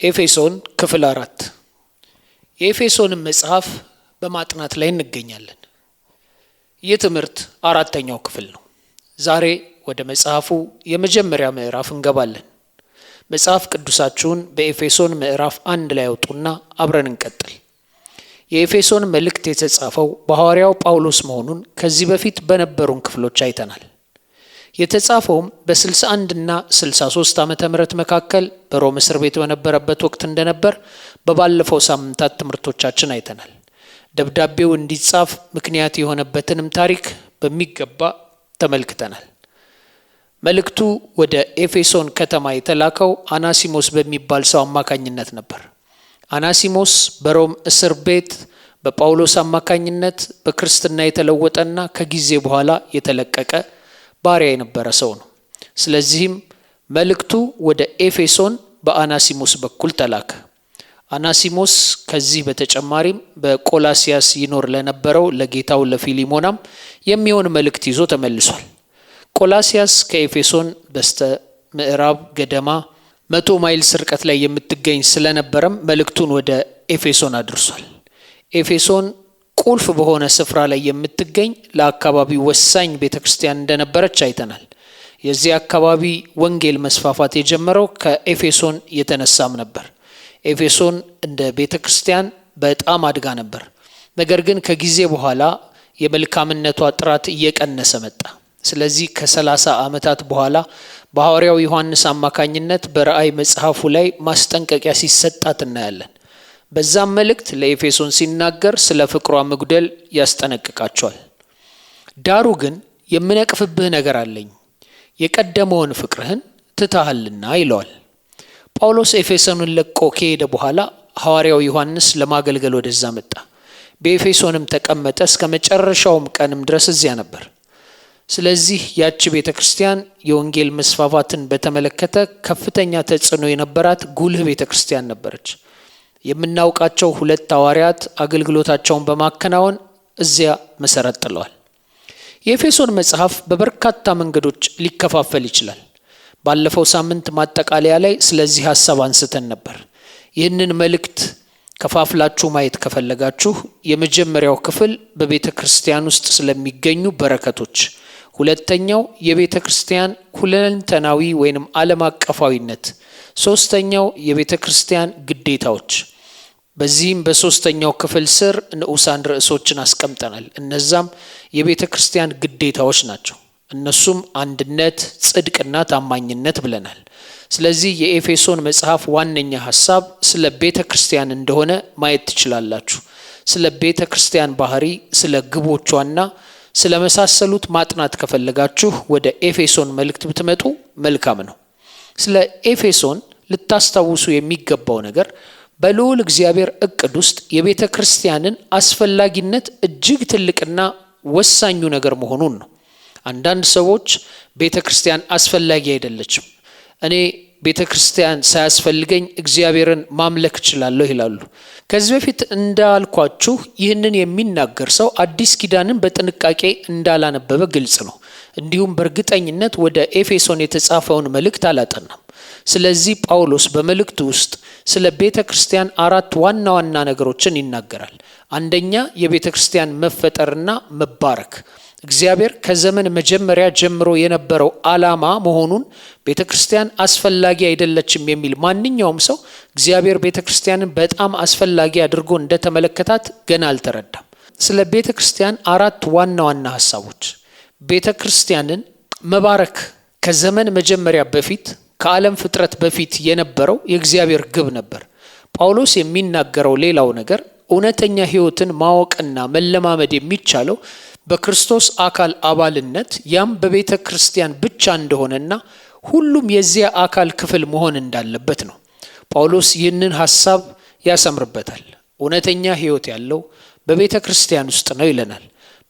ኤፌሶን ክፍል 4 የኤፌሶን መጽሐፍ በማጥናት ላይ እንገኛለን። ይህ ትምህርት አራተኛው ክፍል ነው። ዛሬ ወደ መጽሐፉ የመጀመሪያ ምዕራፍ እንገባለን። መጽሐፍ ቅዱሳችሁን በኤፌሶን ምዕራፍ 1 ላይ አውጡና አብረን እንቀጥል። የኤፌሶን መልእክት የተጻፈው በሐዋርያው ጳውሎስ መሆኑን ከዚህ በፊት በነበሩን ክፍሎች አይተናል። የተጻፈውም በ61 እና 63 ዓመተ ምህረት መካከል በሮም እስር ቤት በነበረበት ወቅት እንደነበር በባለፈው ሳምንታት ትምህርቶቻችን አይተናል። ደብዳቤው እንዲጻፍ ምክንያት የሆነበትንም ታሪክ በሚገባ ተመልክተናል። መልእክቱ ወደ ኤፌሶን ከተማ የተላከው አናሲሞስ በሚባል ሰው አማካኝነት ነበር። አናሲሞስ በሮም እስር ቤት በጳውሎስ አማካኝነት በክርስትና የተለወጠና ከጊዜ በኋላ የተለቀቀ ባሪያ የነበረ ሰው ነው። ስለዚህም መልእክቱ ወደ ኤፌሶን በአናሲሞስ በኩል ተላከ። አናሲሞስ ከዚህ በተጨማሪም በቆላሲያስ ይኖር ለነበረው ለጌታው ለፊሊሞናም የሚሆን መልእክት ይዞ ተመልሷል። ቆላሲያስ ከኤፌሶን በስተ ምዕራብ ገደማ 100 ማይልስ ርቀት ላይ የምትገኝ ስለነበረም መልእክቱን ወደ ኤፌሶን አድርሷል። ኤፌሶን ቁልፍ በሆነ ስፍራ ላይ የምትገኝ ለአካባቢው ወሳኝ ቤተክርስቲያን እንደነበረች አይተናል። የዚህ አካባቢ ወንጌል መስፋፋት የጀመረው ከኤፌሶን የተነሳም ነበር። ኤፌሶን እንደ ቤተክርስቲያን በጣም አድጋ ነበር። ነገር ግን ከጊዜ በኋላ የመልካምነቷ ጥራት እየቀነሰ መጣ። ስለዚህ ከ30 ዓመታት በኋላ በሐዋርያው ዮሐንስ አማካኝነት በራእይ መጽሐፉ ላይ ማስጠንቀቂያ ሲሰጣት እናያለን። በዛም መልእክት ለኤፌሶን ሲናገር ስለ ፍቅሯ መጉደል ያስጠነቅቃቸዋል። ዳሩ ግን የምነቅፍብህ ነገር አለኝ፣ የቀደመውን ፍቅርህን ትተሃልና ይለዋል። ጳውሎስ ኤፌሶንን ለቆ ከሄደ በኋላ ሐዋርያው ዮሐንስ ለማገልገል ወደዛ መጣ። በኤፌሶንም ተቀመጠ። እስከ መጨረሻውም ቀንም ድረስ እዚያ ነበር። ስለዚህ ያቺ ቤተክርስቲያን የወንጌል መስፋፋትን በተመለከተ ከፍተኛ ተጽዕኖ የነበራት ጉልህ ቤተክርስቲያን ነበረች። የምናውቃቸው 2 ሐዋርያት አገልግሎታቸውን በማከናወን እዚያ መሰረት ጥለዋል። የኤፌሶን መጽሐፍ በበርካታ መንገዶች ሊከፋፈል ይችላል። ባለፈው ሳምንት ማጠቃለያ ላይ ስለዚህ ሐሳብ አንስተን ነበር። ይህንን መልእክት ከፋፍላችሁ ማየት ከፈለጋችሁ የመጀመሪያው ክፍል በቤተ ክርስቲያን ውስጥ ስለሚገኙ በረከቶች፣ ሁለተኛው የቤተ ክርስቲያን ሁለንተናዊ ወይንም ዓለም አቀፋዊነት፣ ሶስተኛው የቤተ ክርስቲያን ግዴታዎች። በዚህም በሶስተኛው ክፍል ስር ንዑሳን ርዕሶችን አስቀምጠናል። እነዛም የቤተ ክርስቲያን ግዴታዎች ናቸው። እነሱም አንድነት፣ ጽድቅና ታማኝነት ብለናል። ስለዚህ የኤፌሶን መጽሐፍ ዋነኛ ሐሳብ ስለ ቤተ ክርስቲያን እንደሆነ ማየት ትችላላችሁ። ስለ ቤተ ክርስቲያን ባህሪ፣ ስለ ግቦቿና ስለ መሳሰሉት ማጥናት ከፈለጋችሁ ወደ ኤፌሶን መልእክት ብትመጡ መልካም ነው። ስለ ኤፌሶን ልታስታውሱ የሚገባው ነገር በልዑል እግዚአብሔር እቅድ ውስጥ የቤተ ክርስቲያንን አስፈላጊነት እጅግ ትልቅና ወሳኙ ነገር መሆኑን ነው። አንዳንድ ሰዎች ቤተ ክርስቲያን አስፈላጊ አይደለችም፣ እኔ ቤተ ክርስቲያን ሳያስፈልገኝ እግዚአብሔርን ማምለክ እችላለሁ ይላሉ። ከዚህ በፊት እንዳልኳችሁ ይህንን የሚናገር ሰው አዲስ ኪዳንን በጥንቃቄ እንዳላነበበ ግልጽ ነው። እንዲሁም በእርግጠኝነት ወደ ኤፌሶን የተጻፈውን መልእክት አላጠናም። ስለዚህ ጳውሎስ በመልእክቱ ውስጥ ስለ ቤተ ክርስቲያን 4 ዋና ዋና ነገሮችን ይናገራል። አንደኛ የቤተ ክርስቲያን መፈጠርና መባረክ፣ እግዚአብሔር ከዘመን መጀመሪያ ጀምሮ የነበረው ዓላማ መሆኑን፣ ቤተ ክርስቲያን አስፈላጊ አይደለችም የሚል ማንኛውም ሰው እግዚአብሔር ቤተ ክርስቲያንን በጣም አስፈላጊ አድርጎ እንደተመለከታት ገና አልተረዳም። ስለ ቤተ ክርስቲያን 4 ዋና ዋና ሐሳቦች። ቤተ ክርስቲያንን መባረክ ከዘመን መጀመሪያ በፊት ከዓለም ፍጥረት በፊት የነበረው የእግዚአብሔር ግብ ነበር። ጳውሎስ የሚናገረው ሌላው ነገር እውነተኛ ሕይወትን ማወቅና መለማመድ የሚቻለው በክርስቶስ አካል አባልነት፣ ያም በቤተ ክርስቲያን ብቻ እንደሆነና ሁሉም የዚያ አካል ክፍል መሆን እንዳለበት ነው። ጳውሎስ ይህንን ሐሳብ ያሰምርበታል። እውነተኛ ሕይወት ያለው በቤተ ክርስቲያን ውስጥ ነው ይለናል።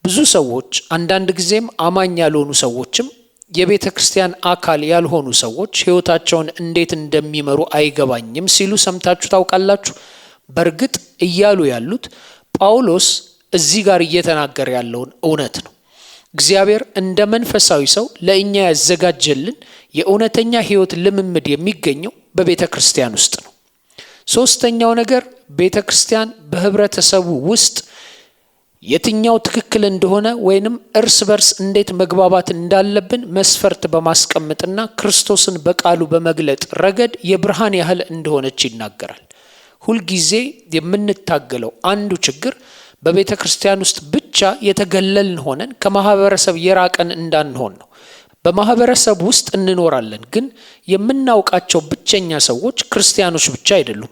ብዙ ሰዎች፣ አንዳንድ ጊዜም አማኝ ያልሆኑ ሰዎችም የቤተ ክርስቲያን አካል ያልሆኑ ሰዎች ሕይወታቸውን እንዴት እንደሚመሩ አይገባኝም ሲሉ ሰምታችሁ ታውቃላችሁ። በእርግጥ እያሉ ያሉት ጳውሎስ እዚህ ጋር እየተናገረ ያለውን እውነት ነው። እግዚአብሔር እንደ መንፈሳዊ ሰው ለእኛ ያዘጋጀልን የእውነተኛ ሕይወት ልምምድ የሚገኘው በቤተ ክርስቲያን ውስጥ ነው። ሶስተኛው ነገር ቤተክርስቲያን በህብረተሰቡ ውስጥ የትኛው ትክክል እንደሆነ ወይንም እርስ በርስ እንዴት መግባባት እንዳለብን መስፈርት በማስቀመጥና ክርስቶስን በቃሉ በመግለጥ ረገድ የብርሃን ያህል እንደሆነች ይናገራል። ሁልጊዜ የምንታገለው አንዱ ችግር በቤተ ክርስቲያን ውስጥ ብቻ የተገለልን ሆነን ከማህበረሰብ የራቀን እንዳንሆን ነው። በማህበረሰብ ውስጥ እንኖራለን፣ ግን የምናውቃቸው ብቸኛ ሰዎች ክርስቲያኖች ብቻ አይደሉም።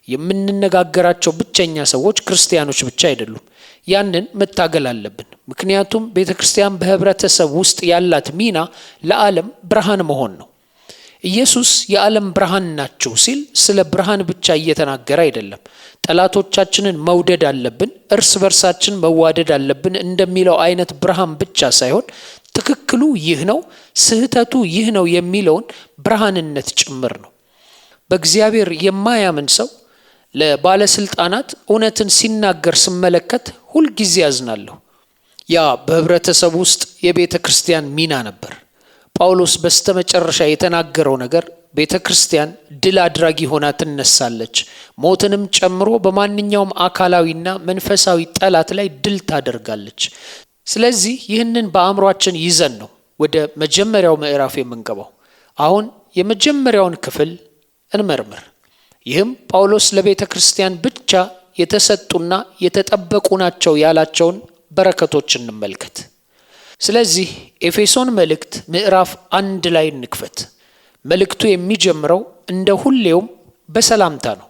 የምንነጋገራቸው ብቸኛ ሰዎች ክርስቲያኖች ብቻ አይደሉም። ያንን መታገል አለብን። ምክንያቱም ቤተክርስቲያን በህብረተሰብ ውስጥ ያላት ሚና ለዓለም ብርሃን መሆን ነው። ኢየሱስ የዓለም ብርሃን ናችሁ ሲል ስለ ብርሃን ብቻ እየተናገረ አይደለም። ጠላቶቻችንን መውደድ አለብን፣ እርስ በርሳችን መዋደድ አለብን እንደሚለው አይነት ብርሃን ብቻ ሳይሆን ትክክሉ ይህ ነው፣ ስህተቱ ይህ ነው የሚለውን ብርሃንነት ጭምር ነው። በእግዚአብሔር የማያምን ሰው ለባለስልጣናት እውነትን ሲናገር ስመለከት ሁልጊዜ ያዝናለሁ። ያ በህብረተሰብ ውስጥ የቤተ ክርስቲያን ሚና ነበር። ጳውሎስ በስተመጨረሻ የተናገረው ነገር ቤተ ክርስቲያን ድል አድራጊ ሆና ትነሳለች፣ ሞትንም ጨምሮ በማንኛውም አካላዊና መንፈሳዊ ጠላት ላይ ድል ታደርጋለች። ስለዚህ ይህንን በአእምሯችን ይዘን ነው ወደ መጀመሪያው ምዕራፍ የምንገባው። አሁን የመጀመሪያውን ክፍል እንመርምር። ይህም ጳውሎስ ለቤተ ክርስቲያን ብቻ የተሰጡና የተጠበቁ ናቸው ያላቸውን በረከቶች እንመልከት። ስለዚህ ኤፌሶን መልእክት ምዕራፍ 1 ላይ እንክፈት። መልእክቱ የሚጀምረው እንደ ሁሌውም በሰላምታ ነው።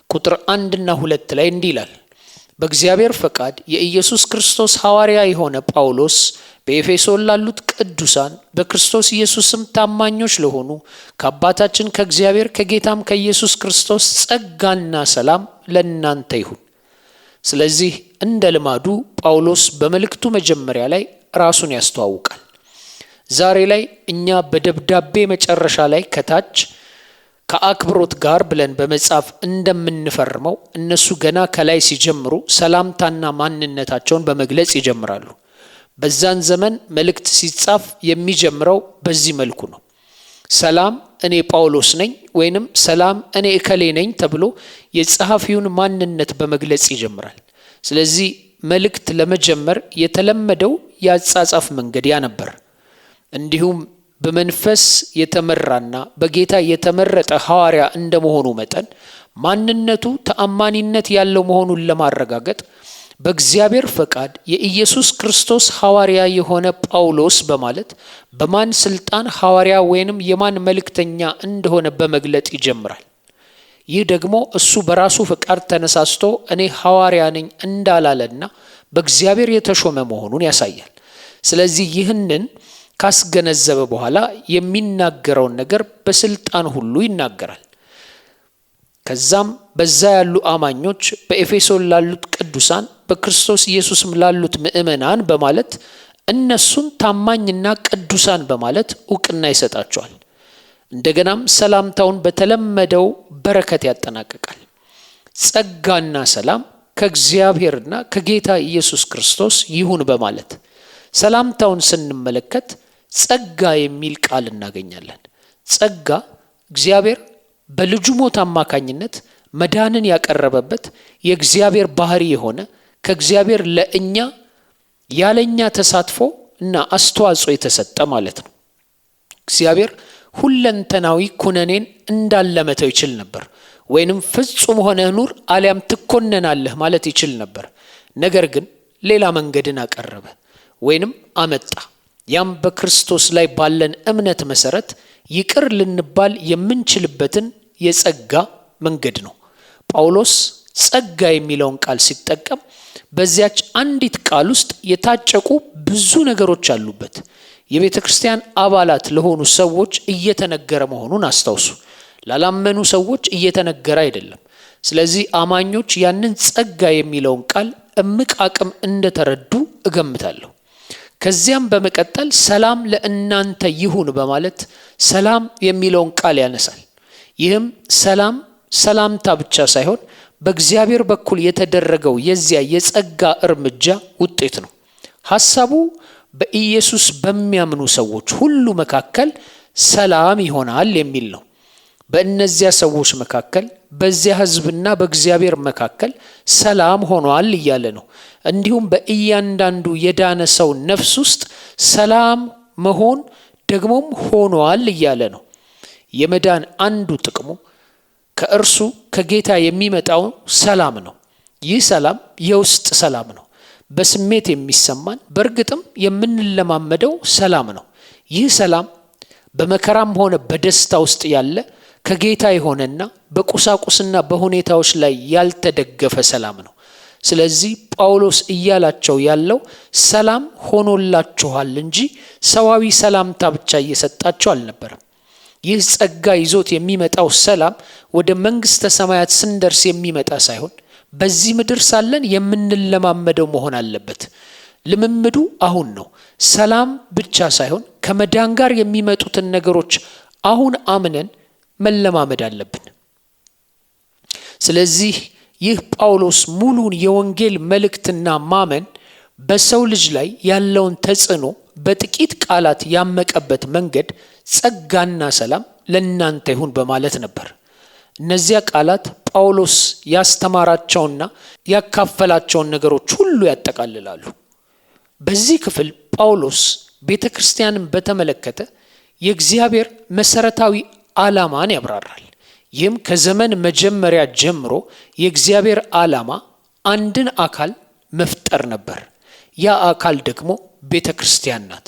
ቁጥር 1 እና 2 ላይ እንዲህ ይላል፣ በእግዚአብሔር ፈቃድ የኢየሱስ ክርስቶስ ሐዋርያ የሆነ ጳውሎስ በኤፌሶን ላሉት ቅዱሳን በክርስቶስ ኢየሱስም ታማኞች ለሆኑ ከአባታችን ከእግዚአብሔር ከጌታም ከኢየሱስ ክርስቶስ ጸጋና ሰላም ለእናንተ ይሁን። ስለዚህ እንደ ልማዱ ጳውሎስ በመልእክቱ መጀመሪያ ላይ ራሱን ያስተዋውቃል። ዛሬ ላይ እኛ በደብዳቤ መጨረሻ ላይ ከታች ከአክብሮት ጋር ብለን በመጻፍ እንደምንፈርመው እነሱ ገና ከላይ ሲጀምሩ ሰላምታና ማንነታቸውን በመግለጽ ይጀምራሉ። በዛን ዘመን መልእክት ሲጻፍ የሚጀምረው በዚህ መልኩ ነው። ሰላም እኔ ጳውሎስ ነኝ ወይንም ሰላም እኔ እከሌ ነኝ ተብሎ የጸሐፊውን ማንነት በመግለጽ ይጀምራል። ስለዚህ መልእክት ለመጀመር የተለመደው የአጻጻፍ መንገድ ያ ነበር። እንዲሁም በመንፈስ የተመራና በጌታ የተመረጠ ሐዋርያ እንደመሆኑ መጠን ማንነቱ ተአማኒነት ያለው መሆኑን ለማረጋገጥ በእግዚአብሔር ፈቃድ የኢየሱስ ክርስቶስ ሐዋርያ የሆነ ጳውሎስ በማለት በማን ስልጣን ሐዋርያ ወይንም የማን መልእክተኛ እንደሆነ በመግለጥ ይጀምራል። ይህ ደግሞ እሱ በራሱ ፈቃድ ተነሳስቶ እኔ ሐዋርያ ነኝ እንዳላለና በእግዚአብሔር የተሾመ መሆኑን ያሳያል። ስለዚህ ይህንን ካስገነዘበ በኋላ የሚናገረውን ነገር በስልጣን ሁሉ ይናገራል። ከዛም በዛ ያሉ አማኞች በኤፌሶን ላሉት ቅዱሳን በክርስቶስ ኢየሱስም ላሉት ምእመናን በማለት እነሱን ታማኝና ቅዱሳን በማለት ዕውቅና ይሰጣቸዋል። እንደገናም ሰላምታውን በተለመደው በረከት ያጠናቅቃል። ጸጋና ሰላም ከእግዚአብሔርና ከጌታ ኢየሱስ ክርስቶስ ይሁን በማለት ሰላምታውን ስንመለከት ጸጋ የሚል ቃል እናገኛለን። ጸጋ እግዚአብሔር በልጁ ሞት አማካኝነት መዳንን ያቀረበበት የእግዚአብሔር ባህሪ የሆነ ከእግዚአብሔር ለእኛ ያለኛ ተሳትፎ እና አስተዋጽኦ የተሰጠ ማለት ነው። እግዚአብሔር ሁለንተናዊ ኩነኔን እንዳለመተው ይችል ነበር፣ ወይንም ፍጹም ሆነህ ኑር አሊያም ትኮነናለህ ማለት ይችል ነበር። ነገር ግን ሌላ መንገድን አቀረበ ወይንም አመጣ። ያም በክርስቶስ ላይ ባለን እምነት መሰረት ይቅር ልንባል የምንችልበትን የጸጋ መንገድ ነው። ጳውሎስ ጸጋ የሚለውን ቃል ሲጠቀም በዚያች አንዲት ቃል ውስጥ የታጨቁ ብዙ ነገሮች አሉበት። የቤተ ክርስቲያን አባላት ለሆኑ ሰዎች እየተነገረ መሆኑን አስታውሱ። ላላመኑ ሰዎች እየተነገረ አይደለም። ስለዚህ አማኞች ያንን ጸጋ የሚለውን ቃል እምቅ አቅም እንደተረዱ እገምታለሁ። ከዚያም በመቀጠል ሰላም ለእናንተ ይሁን በማለት ሰላም የሚለውን ቃል ያነሳል። ይህም ሰላም ሰላምታ ብቻ ሳይሆን በእግዚአብሔር በኩል የተደረገው የዚያ የጸጋ እርምጃ ውጤት ነው። ሐሳቡ በኢየሱስ በሚያምኑ ሰዎች ሁሉ መካከል ሰላም ይሆናል የሚል ነው። በእነዚያ ሰዎች መካከል በዚያ ሕዝብና በእግዚአብሔር መካከል ሰላም ሆኗል እያለ ነው። እንዲሁም በእያንዳንዱ የዳነ ሰው ነፍስ ውስጥ ሰላም መሆን ደግሞም ሆኗል እያለ ነው። የመዳን አንዱ ጥቅሙ ከእርሱ ከጌታ የሚመጣው ሰላም ነው። ይህ ሰላም የውስጥ ሰላም ነው። በስሜት የሚሰማን በእርግጥም የምንለማመደው ሰላም ነው። ይህ ሰላም በመከራም ሆነ በደስታ ውስጥ ያለ ከጌታ የሆነና በቁሳቁስና በሁኔታዎች ላይ ያልተደገፈ ሰላም ነው። ስለዚህ ጳውሎስ እያላቸው ያለው ሰላም ሆኖላችኋል እንጂ ሰዋዊ ሰላምታ ብቻ እየሰጣቸው አልነበረም። ይህ ጸጋ ይዞት የሚመጣው ሰላም ወደ መንግሥተ ሰማያት ስንደርስ የሚመጣ ሳይሆን በዚህ ምድር ሳለን የምንለማመደው መሆን አለበት። ልምምዱ አሁን ነው። ሰላም ብቻ ሳይሆን ከመዳን ጋር የሚመጡትን ነገሮች አሁን አምነን መለማመድ አለብን። ስለዚህ ይህ ጳውሎስ ሙሉን የወንጌል መልእክትና ማመን በሰው ልጅ ላይ ያለውን ተጽዕኖ በጥቂት ቃላት ያመቀበት መንገድ ጸጋና ሰላም ለእናንተ ይሁን በማለት ነበር። እነዚያ ቃላት ጳውሎስ ያስተማራቸውና ያካፈላቸውን ነገሮች ሁሉ ያጠቃልላሉ። በዚህ ክፍል ጳውሎስ ቤተ ክርስቲያንን በተመለከተ የእግዚአብሔር መሰረታዊ ዓላማን ያብራራል። ይህም ከዘመን መጀመሪያ ጀምሮ የእግዚአብሔር ዓላማ አንድን አካል መፍጠር ነበር። ያ አካል ደግሞ ቤተ ክርስቲያን ናት፣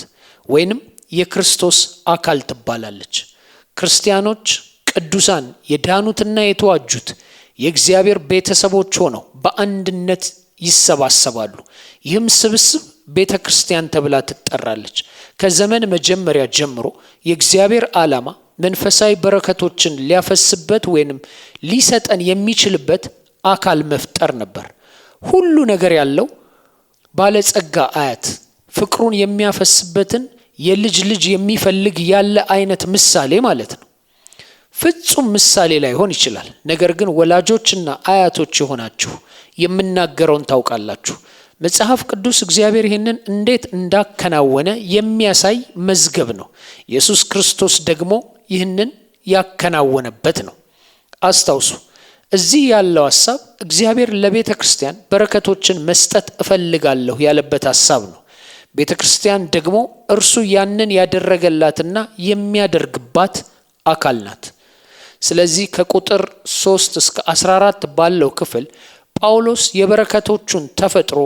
ወይንም የክርስቶስ አካል ትባላለች። ክርስቲያኖች ቅዱሳን የዳኑትና የተዋጁት የእግዚአብሔር ቤተሰቦች ሆነው በአንድነት ይሰባሰባሉ። ይህም ስብስብ ቤተ ክርስቲያን ተብላ ትጠራለች። ከዘመን መጀመሪያ ጀምሮ የእግዚአብሔር ዓላማ መንፈሳዊ በረከቶችን ሊያፈስበት ወይንም ሊሰጠን የሚችልበት አካል መፍጠር ነበር። ሁሉ ነገር ያለው ባለጸጋ አያት ፍቅሩን የሚያፈስበትን የልጅ ልጅ የሚፈልግ ያለ አይነት ምሳሌ ማለት ነው። ፍጹም ምሳሌ ላይሆን ይችላል። ነገር ግን ወላጆችና አያቶች የሆናችሁ የምናገረውን ታውቃላችሁ። መጽሐፍ ቅዱስ እግዚአብሔር ይህንን እንዴት እንዳከናወነ የሚያሳይ መዝገብ ነው። ኢየሱስ ክርስቶስ ደግሞ ይህንን ያከናወነበት ነው። አስታውሱ፣ እዚህ ያለው ሐሳብ እግዚአብሔር ለቤተ ክርስቲያን በረከቶችን መስጠት እፈልጋለሁ ያለበት ሐሳብ ነው። ቤተ ክርስቲያን ደግሞ እርሱ ያንን ያደረገላትና የሚያደርግባት አካል ናት። ስለዚህ ከቁጥር 3 እስከ 14 ባለው ክፍል ጳውሎስ የበረከቶቹን ተፈጥሮ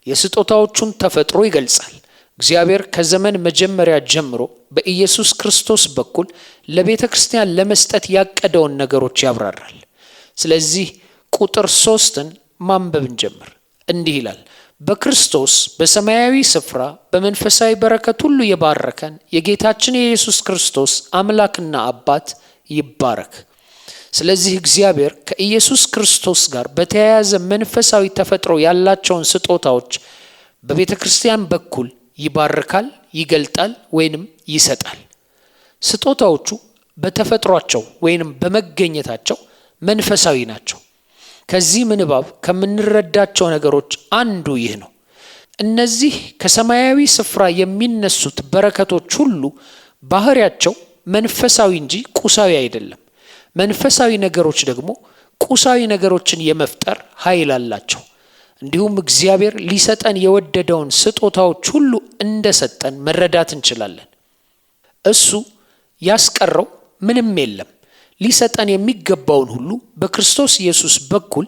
የስጦታዎቹን ተፈጥሮ ይገልጻል። እግዚአብሔር ከዘመን መጀመሪያ ጀምሮ በኢየሱስ ክርስቶስ በኩል ለቤተ ክርስቲያን ለመስጠት ያቀደውን ነገሮች ያብራራል። ስለዚህ ቁጥር 3ን ማንበብ እንጀምር። እንዲህ ይላል፣ በክርስቶስ በሰማያዊ ስፍራ በመንፈሳዊ በረከት ሁሉ የባረከን የጌታችን የኢየሱስ ክርስቶስ አምላክና አባት ይባረክ። ስለዚህ እግዚአብሔር ከኢየሱስ ክርስቶስ ጋር በተያያዘ መንፈሳዊ ተፈጥሮ ያላቸውን ስጦታዎች በቤተ ክርስቲያን በኩል ይባርካል፣ ይገልጣል ወይንም ይሰጣል። ስጦታዎቹ በተፈጥሯቸው ወይንም በመገኘታቸው መንፈሳዊ ናቸው። ከዚህ ምንባብ ከምንረዳቸው ነገሮች አንዱ ይህ ነው። እነዚህ ከሰማያዊ ስፍራ የሚነሱት በረከቶች ሁሉ ባህሪያቸው መንፈሳዊ እንጂ ቁሳዊ አይደለም። መንፈሳዊ ነገሮች ደግሞ ቁሳዊ ነገሮችን የመፍጠር ኃይል አላቸው። እንዲሁም እግዚአብሔር ሊሰጠን የወደደውን ስጦታዎች ሁሉ እንደሰጠን መረዳት እንችላለን። እሱ ያስቀረው ምንም የለም። ሊሰጠን የሚገባውን ሁሉ በክርስቶስ ኢየሱስ በኩል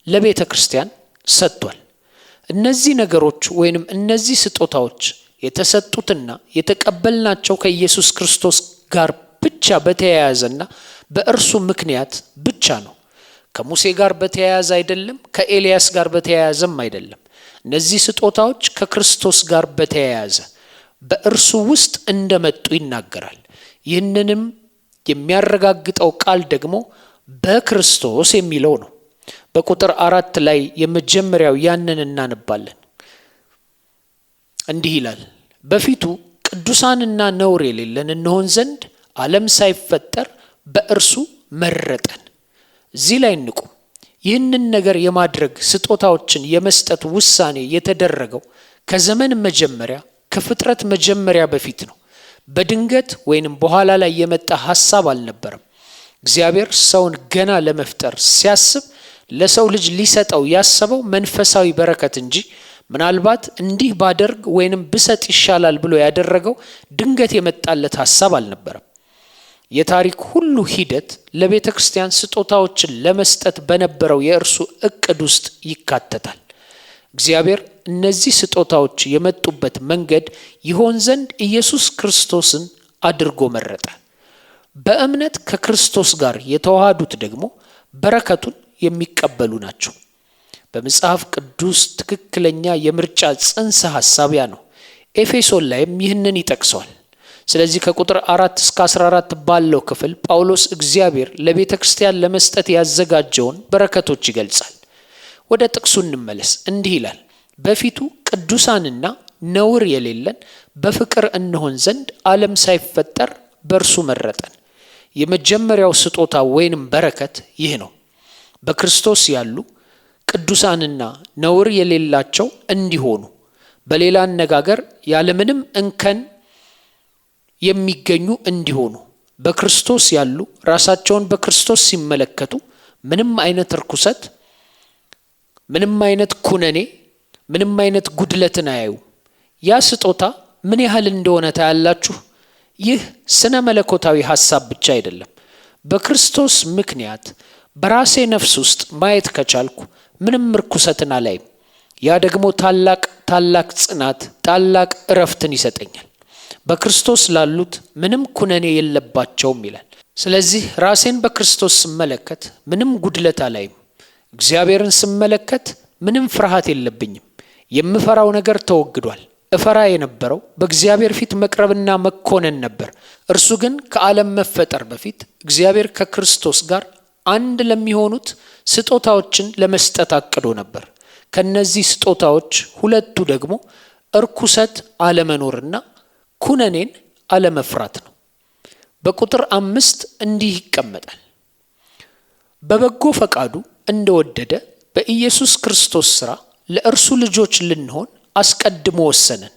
ለቤተ ክርስቲያን ሰጥቷል። እነዚህ ነገሮች ወይንም እነዚህ ስጦታዎች የተሰጡትና የተቀበልናቸው ከኢየሱስ ክርስቶስ ጋር ብቻ በተያያዘና በእርሱ ምክንያት ብቻ ነው። ከሙሴ ጋር በተያያዘ አይደለም፣ ከኤልያስ ጋር በተያያዘም አይደለም። እነዚህ ስጦታዎች ከክርስቶስ ጋር በተያያዘ በእርሱ ውስጥ እንደመጡ ይናገራል። ይህንንም የሚያረጋግጠው ቃል ደግሞ በክርስቶስ የሚለው ነው። በቁጥር 4 ላይ የመጀመሪያው ያንን እናነባለን። እንዲህ ይላል፣ በፊቱ ቅዱሳንና ነውር የሌለን እንሆን ዘንድ ዓለም ሳይፈጠር በእርሱ መረጠን። እዚህ ላይ እንቁም። ይህንን ነገር የማድረግ ስጦታዎችን የመስጠት ውሳኔ የተደረገው ከዘመን መጀመሪያ ከፍጥረት መጀመሪያ በፊት ነው። በድንገት ወይንም በኋላ ላይ የመጣ ሐሳብ አልነበረም። እግዚአብሔር ሰውን ገና ለመፍጠር ሲያስብ ለሰው ልጅ ሊሰጠው ያሰበው መንፈሳዊ በረከት እንጂ ምናልባት እንዲህ ባደርግ ወይንም ብሰጥ ይሻላል ብሎ ያደረገው ድንገት የመጣለት ሐሳብ አልነበረም። የታሪክ ሁሉ ሂደት ለቤተ ክርስቲያን ስጦታዎችን ለመስጠት በነበረው የእርሱ እቅድ ውስጥ ይካተታል። እግዚአብሔር እነዚህ ስጦታዎች የመጡበት መንገድ ይሆን ዘንድ ኢየሱስ ክርስቶስን አድርጎ መረጠ። በእምነት ከክርስቶስ ጋር የተዋሃዱት ደግሞ በረከቱን የሚቀበሉ ናቸው። በመጽሐፍ ቅዱስ ትክክለኛ የምርጫ ጽንሰ ሐሳብ ያ ነው። ኤፌሶን ላይም ይህንን ይጠቅሰዋል። ስለዚህ ከቁጥር 4 እስከ 14 ባለው ክፍል ጳውሎስ እግዚአብሔር ለቤተ ክርስቲያን ለመስጠት ያዘጋጀውን በረከቶች ይገልጻል። ወደ ጥቅሱ እንመለስ። እንዲህ ይላል፣ በፊቱ ቅዱሳንና ነውር የሌለን በፍቅር እንሆን ዘንድ ዓለም ሳይፈጠር በእርሱ መረጠን። የመጀመሪያው ስጦታ ወይንም በረከት ይህ ነው። በክርስቶስ ያሉ ቅዱሳንና ነውር የሌላቸው እንዲሆኑ፣ በሌላ አነጋገር ያለምንም እንከን የሚገኙ እንዲሆኑ። በክርስቶስ ያሉ ራሳቸውን በክርስቶስ ሲመለከቱ ምንም አይነት ርኩሰት፣ ምንም አይነት ኩነኔ፣ ምንም አይነት ጉድለትን አያዩ። ያ ስጦታ ምን ያህል እንደሆነ ታያላችሁ። ይህ ስነ መለኮታዊ ሐሳብ ብቻ አይደለም። በክርስቶስ ምክንያት በራሴ ነፍስ ውስጥ ማየት ከቻልኩ ምንም ርኩሰትን አላይም። ያ ደግሞ ታላቅ ጽናት፣ ታላቅ እረፍትን ይሰጠኛል። በክርስቶስ ላሉት ምንም ኩነኔ የለባቸውም ይላል። ስለዚህ ራሴን በክርስቶስ ስመለከት ምንም ጉድለት አላይም። እግዚአብሔርን ስመለከት ምንም ፍርሃት የለብኝም። የምፈራው ነገር ተወግዷል። እፈራ የነበረው በእግዚአብሔር ፊት መቅረብና መኮነን ነበር። እርሱ ግን ከዓለም መፈጠር በፊት እግዚአብሔር ከክርስቶስ ጋር አንድ ለሚሆኑት ስጦታዎችን ለመስጠት አቅዶ ነበር። ከነዚህ ስጦታዎች ሁለቱ ደግሞ እርኩሰት አለመኖርና ኩነኔን አለመፍራት ነው። በቁጥር 5 እንዲህ ይቀመጣል፣ በበጎ ፈቃዱ እንደወደደ በኢየሱስ ክርስቶስ ሥራ ለእርሱ ልጆች ልንሆን አስቀድሞ ወሰነን።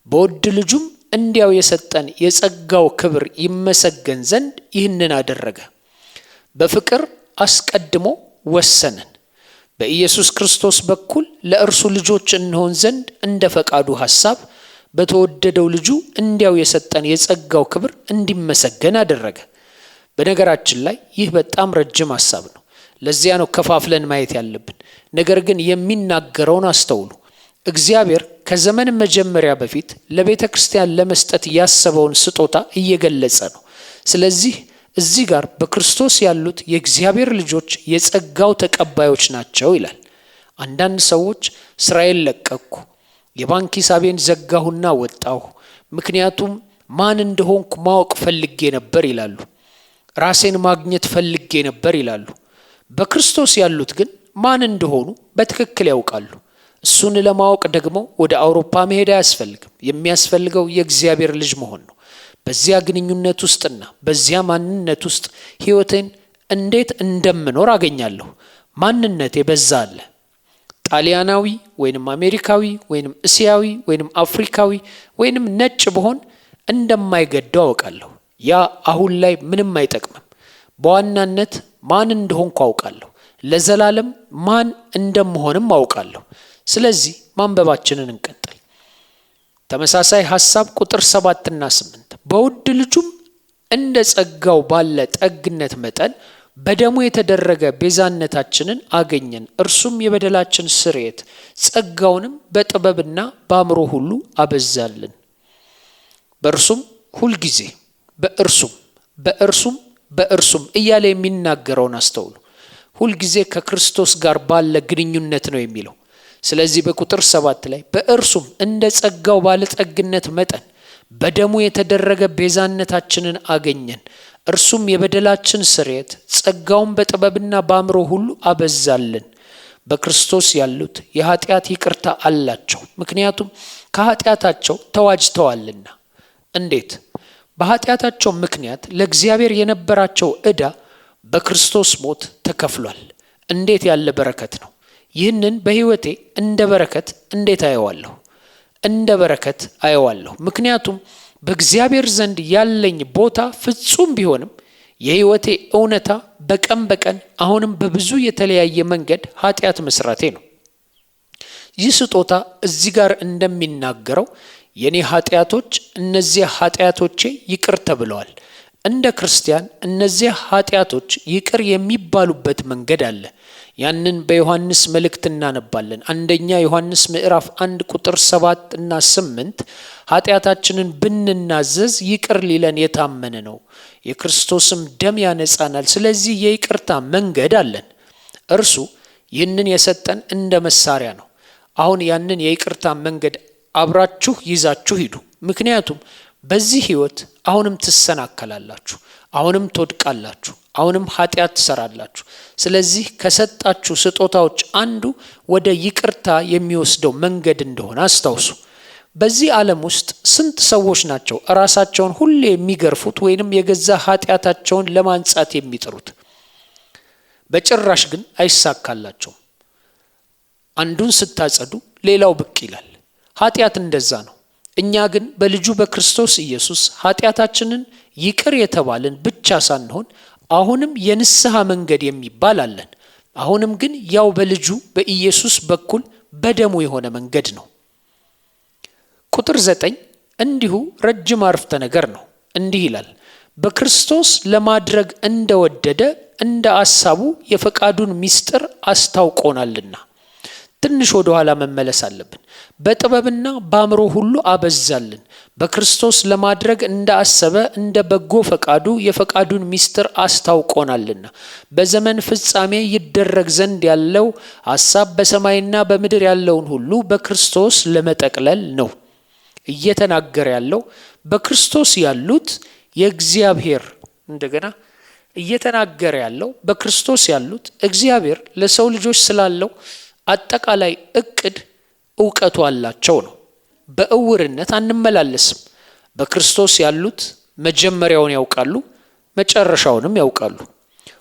በውድ ልጁም እንዲያው የሰጠን የጸጋው ክብር ይመሰገን ዘንድ ይህንን አደረገ። በፍቅር አስቀድሞ ወሰነን፣ በኢየሱስ ክርስቶስ በኩል ለእርሱ ልጆች እንሆን ዘንድ እንደ ፈቃዱ ሐሳብ በተወደደው ልጁ እንዲያው የሰጠን የጸጋው ክብር እንዲመሰገን አደረገ። በነገራችን ላይ ይህ በጣም ረጅም ሐሳብ ነው። ለዚያ ነው ከፋፍለን ማየት ያለብን። ነገር ግን የሚናገረውን አስተውሉ። እግዚአብሔር ከዘመን መጀመሪያ በፊት ለቤተ ክርስቲያን ለመስጠት ያሰበውን ስጦታ እየገለጸ ነው። ስለዚህ እዚህ ጋር በክርስቶስ ያሉት የእግዚአብሔር ልጆች የጸጋው ተቀባዮች ናቸው ይላል። አንዳንድ ሰዎች ስራዬን ለቀቅኩ፣ የባንክ ሂሳቤን ዘጋሁና ወጣሁ፣ ምክንያቱም ማን እንደሆንኩ ማወቅ ፈልጌ ነበር ይላሉ። ራሴን ማግኘት ፈልጌ ነበር ይላሉ። በክርስቶስ ያሉት ግን ማን እንደሆኑ በትክክል ያውቃሉ። እሱን ለማወቅ ደግሞ ወደ አውሮፓ መሄድ አያስፈልግም። የሚያስፈልገው የእግዚአብሔር ልጅ መሆን ነው። በዚያ ግንኙነት ውስጥና በዚያ ማንነት ውስጥ ሕይወቴን እንዴት እንደምኖር አገኛለሁ። ማንነቴ በዛ አለ። ጣሊያናዊ ወይንም አሜሪካዊ ወይንም እስያዊ ወይንም አፍሪካዊ ወይንም ነጭ በሆን እንደማይገደው አውቃለሁ። ያ አሁን ላይ ምንም አይጠቅምም። በዋናነት ማን እንደሆንኩ አውቃለሁ። ለዘላለም ማን እንደምሆንም አውቃለሁ። ስለዚህ ማንበባችንን እንቀጥል። ተመሳሳይ ሐሳብ ቁጥር 7 እና 8 በውድ ልጁም እንደ ጸጋው ባለ ጠግነት መጠን በደሙ የተደረገ ቤዛነታችንን አገኘን። እርሱም የበደላችን ስርየት፣ ጸጋውንም በጥበብና በአእምሮ ሁሉ አበዛልን። በእርሱም ሁልጊዜ በእርሱም እያለ የሚናገረውን አስተውሉ። ሁልጊዜ ከክርስቶስ ጋር ባለ ግንኙነት ነው የሚለው። ስለዚህ በቁጥር 7 ላይ በእርሱም እንደ ጸጋው ባለጠግነት መጠን በደሙ የተደረገ ቤዛነታችንን አገኘን። እርሱም የበደላችን ስርየት፣ ጸጋውን በጥበብና በአእምሮ ሁሉ አበዛልን። በክርስቶስ ያሉት የኃጢአት ይቅርታ አላቸው፣ ምክንያቱም ከኃጢአታቸው ተዋጅተዋልና። እንዴት? በኃጢአታቸው ምክንያት ለእግዚአብሔር የነበራቸው ዕዳ በክርስቶስ ሞት ተከፍሏል። እንዴት ያለ በረከት ነው! ይህንን በሕይወቴ እንደ በረከት እንዴት አየዋለሁ? እንደ በረከት አየዋለሁ። ምክንያቱም በእግዚአብሔር ዘንድ ያለኝ ቦታ ፍጹም ቢሆንም የህይወቴ እውነታ በቀን በቀን አሁንም በብዙ የተለያየ መንገድ ኃጢአት መስራቴ ነው። ይህ ስጦታ እዚህ ጋር እንደሚናገረው የኔ ኃጢአቶች እነዚያ ኃጢአቶቼ ይቅር ተብለዋል። እንደ ክርስቲያን እነዚያ ኃጢአቶች ይቅር የሚባሉበት መንገድ አለ። ያንን በዮሐንስ መልእክት እናነባለን። አንደኛ ዮሐንስ ምዕራፍ 1 ቁጥር 7 እና 8 ኃጢአታችንን ብንናዘዝ ይቅር ሊለን የታመነ ነው፣ የክርስቶስም ደም ያነጻናል። ስለዚህ የይቅርታ መንገድ አለን። እርሱ ይህንን የሰጠን እንደ መሳሪያ ነው። አሁን ያንን የይቅርታ መንገድ አብራችሁ ይዛችሁ ሂዱ። ምክንያቱም በዚህ ህይወት አሁንም ትሰናከላላችሁ፣ አሁንም ትወድቃላችሁ፣ አሁንም ኃጢአት ትሰራላችሁ። ስለዚህ ከሰጣችሁ ስጦታዎች አንዱ ወደ ይቅርታ የሚወስደው መንገድ እንደሆነ አስታውሱ። በዚህ ዓለም ውስጥ ስንት ሰዎች ናቸው ራሳቸውን ሁሌ የሚገርፉት ወይንም የገዛ ኃጢአታቸውን ለማንጻት የሚጥሩት? በጭራሽ ግን አይሳካላቸውም። አንዱን ስታጸዱ ሌላው ብቅ ይላል። ኃጢአት እንደዛ ነው። እኛ ግን በልጁ በክርስቶስ ኢየሱስ ኃጢአታችንን ይቅር የተባልን ብቻ ሳንሆን አሁንም የንስሐ መንገድ የሚባል አለን። አሁንም ግን ያው በልጁ በኢየሱስ በኩል በደሙ የሆነ መንገድ ነው። ቁጥር 9 እንዲሁ ረጅም አረፍተ ነገር ነው። እንዲህ ይላል፣ በክርስቶስ ለማድረግ እንደወደደ እንደ ሐሳቡ የፈቃዱን ምስጢር አስታውቆናልና። ትንሽ ወደ ኋላ መመለስ አለብን። በጥበብና በአእምሮ ሁሉ አበዛልን፣ በክርስቶስ ለማድረግ እንዳሰበ እንደ በጎ ፈቃዱ የፈቃዱን ምስጢር አስታውቆናልና። በዘመን ፍጻሜ ይደረግ ዘንድ ያለው ሐሳብ በሰማይና በምድር ያለውን ሁሉ በክርስቶስ ለመጠቅለል ነው። እየተናገረ ያለው በክርስቶስ ያሉት የእግዚአብሔር እንደገና እየተናገረ ያለው በክርስቶስ ያሉት እግዚአብሔር ለሰው ልጆች ስላለው አጠቃላይ እቅድ እውቀቱ አላቸው ነው። በእውርነት አንመላለስም። በክርስቶስ ያሉት መጀመሪያውን ያውቃሉ፣ መጨረሻውንም ያውቃሉ።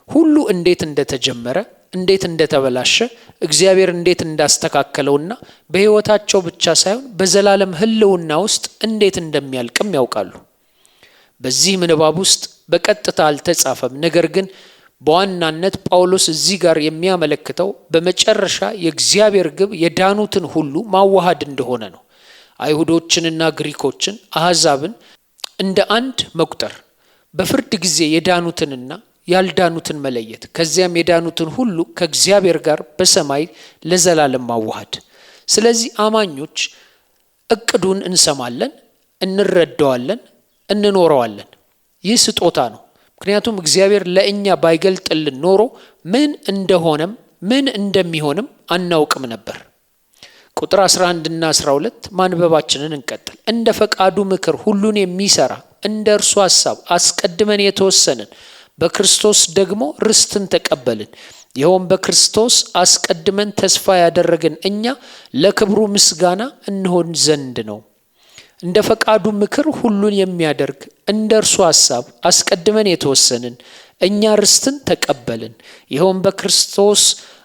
ሁሉ እንዴት እንደተጀመረ፣ እንዴት እንደተበላሸ፣ እግዚአብሔር እንዴት እንዳስተካከለውና በሕይወታቸው ብቻ ሳይሆን በዘላለም ሕልውና ውስጥ እንዴት እንደሚያልቅም ያውቃሉ። በዚህ ምንባብ ውስጥ በቀጥታ አልተጻፈም። ነገር ግን በዋናነት ጳውሎስ እዚህ ጋር የሚያመለክተው በመጨረሻ የእግዚአብሔር ግብ የዳኑትን ሁሉ ማዋሃድ እንደሆነ ነው። አይሁዶችንና ግሪኮችን፣ አሕዛብን እንደ አንድ መቁጠር፣ በፍርድ ጊዜ የዳኑትንና ያልዳኑትን መለየት፣ ከዚያም የዳኑትን ሁሉ ከእግዚአብሔር ጋር በሰማይ ለዘላለም ማዋሃድ። ስለዚህ አማኞች እቅዱን እንሰማለን፣ እንረዳዋለን፣ እንኖረዋለን። ይህ ስጦታ ነው። ምክንያቱም እግዚአብሔር ለእኛ ባይገልጥልን ኖሮ ምን እንደሆነም ምን እንደሚሆንም አናውቅም ነበር። ቁጥር 11 እና 12 ማንበባችንን እንቀጥል። እንደ ፈቃዱ ምክር ሁሉን የሚሰራ እንደ እርሱ ሐሳብ አስቀድመን የተወሰንን በክርስቶስ ደግሞ ርስትን ተቀበልን። ይኸውም በክርስቶስ አስቀድመን ተስፋ ያደረግን እኛ ለክብሩ ምስጋና እንሆን ዘንድ ነው። እንደ ፈቃዱ ምክር ሁሉን የሚያደርግ እንደ እርሱ ሐሳብ አስቀድመን የተወሰንን እኛ ርስትን ተቀበልን። ይኸውም በክርስቶስ